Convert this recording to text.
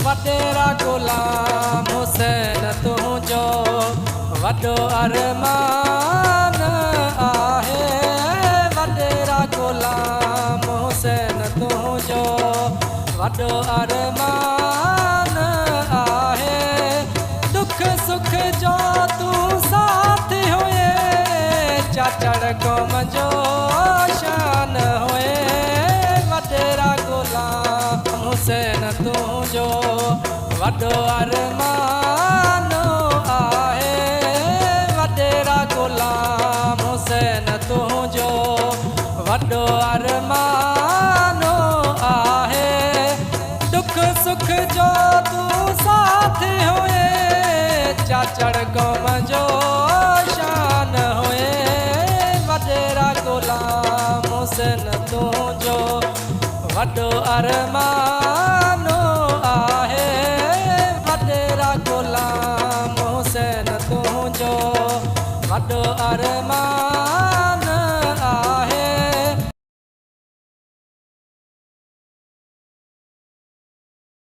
वडेरा गुलाम हुसैन तुझो वॾो अरमान आहे वडेरा गुलाम हुसैन तुझो वॾो अरमान आहे दुख सुख जो तू साथ हुए चाचड़ क़ौम जो शान हुए वडेरा गुलाम हुसैन तुझो वॾो अरमान आहे वडेरा गुलाम हुसैन तुझो वॾो अरमान आहे दुख सुख जो तू साथ हुए चाचड़ क़ौम जो शान हुए वडेरा गुलाम हुसैन तुझो वॾो अरमान आहे वडेरा गुलाम हुसैन तुझो वॾो अरमान